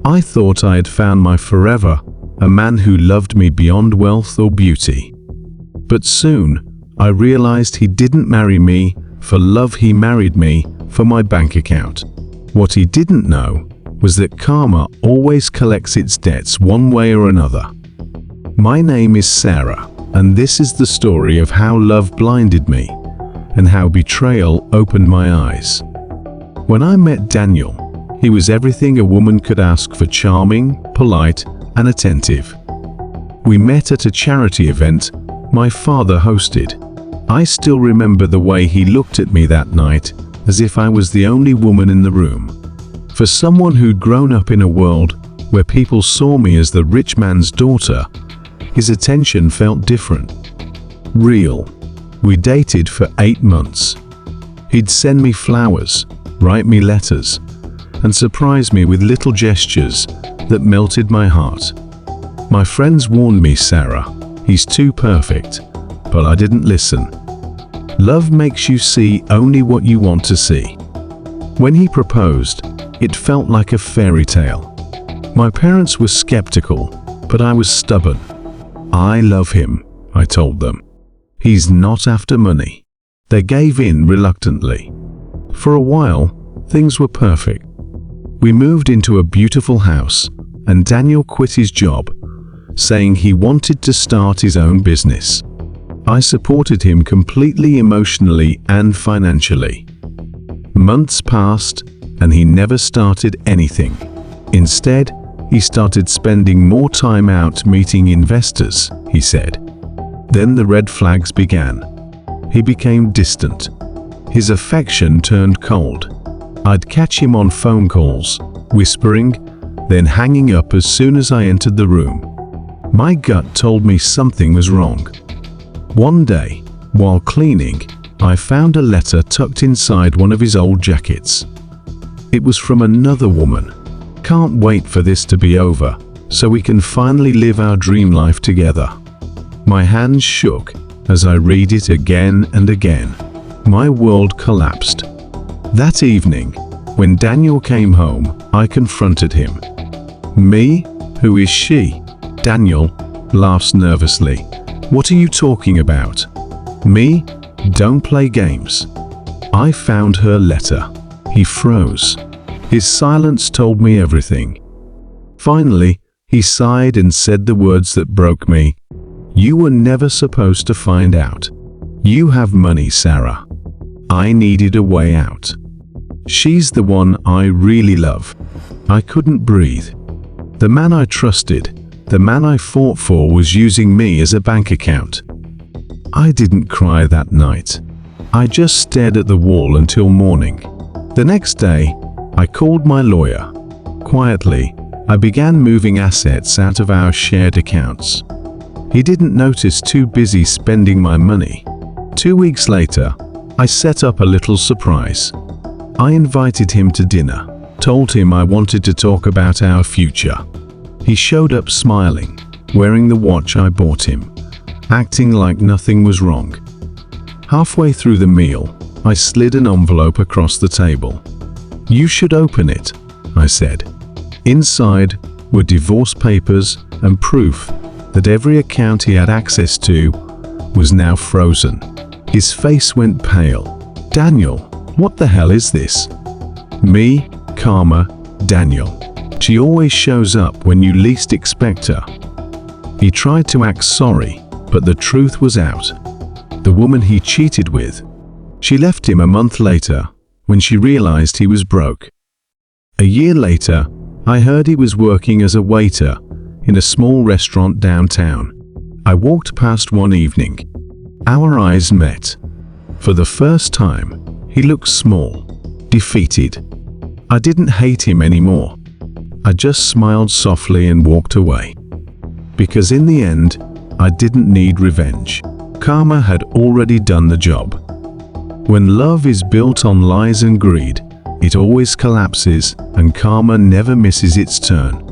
I thought I had found my forever, a man who loved me beyond wealth or beauty. But soon, I realized he didn't marry me for love, he married me for my bank account. What he didn't know was that karma always collects its debts one way or another. My name is Sarah, and this is the story of how love blinded me and how betrayal opened my eyes. When I met Daniel, he was everything a woman could ask for: charming, polite, and attentive. We met at a charity event my father hosted. I still remember the way he looked at me that night, as if I was the only woman in the room. For someone who'd grown up in a world where people saw me as the rich man's daughter, his attention felt different. Real. We dated for 8 months. He'd send me flowers, write me letters, and surprise me with little gestures that melted my heart. My friends warned me, "Sarah, he's too perfect," but I didn't listen. Love makes you see only what you want to see. When he proposed, it felt like a fairy tale. My parents were skeptical, but I was stubborn. "I love him," I told them. "He's not after money." They gave in reluctantly. For a while, things were perfect. We moved into a beautiful house, and Daniel quit his job, saying he wanted to start his own business. I supported him completely, emotionally and financially. Months passed, and he never started anything. Instead, he started spending more time out meeting investors, he said. Then the red flags began. He became distant. His affection turned cold. I'd catch him on phone calls, whispering, then hanging up as soon as I entered the room. My gut told me something was wrong. One day, while cleaning, I found a letter tucked inside one of his old jackets. It was from another woman. "Can't wait for this to be over, so we can finally live our dream life together." My hands shook as I read it again and again. My world collapsed. That evening, when Daniel came home, I confronted him. "Me? Who is she?" Daniel laughs nervously. "What are you talking about?" "Me? Don't play games." I found her letter. He froze. His silence told me everything. Finally, he sighed and said the words that broke me. "You were never supposed to find out. You have money, Sarah. I needed a way out. She's the one I really love." I couldn't breathe. The man I trusted, the man I fought for, was using me as a bank account. I didn't cry that night. I just stared at the wall until morning. The next day, I called my lawyer. Quietly, I began moving assets out of our shared accounts. He didn't notice, too busy spending my money. 2 weeks later, I set up a little surprise. I invited him to dinner, told him I wanted to talk about our future. He showed up smiling, wearing the watch I bought him, acting like nothing was wrong. Halfway through the meal, I slid an envelope across the table. "You should open it," I said. Inside were divorce papers and proof that every account he had access to was now frozen. His face went pale. "Daniel, what the hell is this?" "Me, Karma, Daniel. She always shows up when you least expect her." He tried to act sorry, but the truth was out. The woman he cheated with. She left him a month later, when she realized he was broke. A year later, I heard he was working as a waiter in a small restaurant downtown. I walked past one evening. Our eyes met. For the first time, he looked small, defeated. I didn't hate him anymore. I just smiled softly and walked away. Because in the end, I didn't need revenge. Karma had already done the job. When love is built on lies and greed, it always collapses, and karma never misses its turn.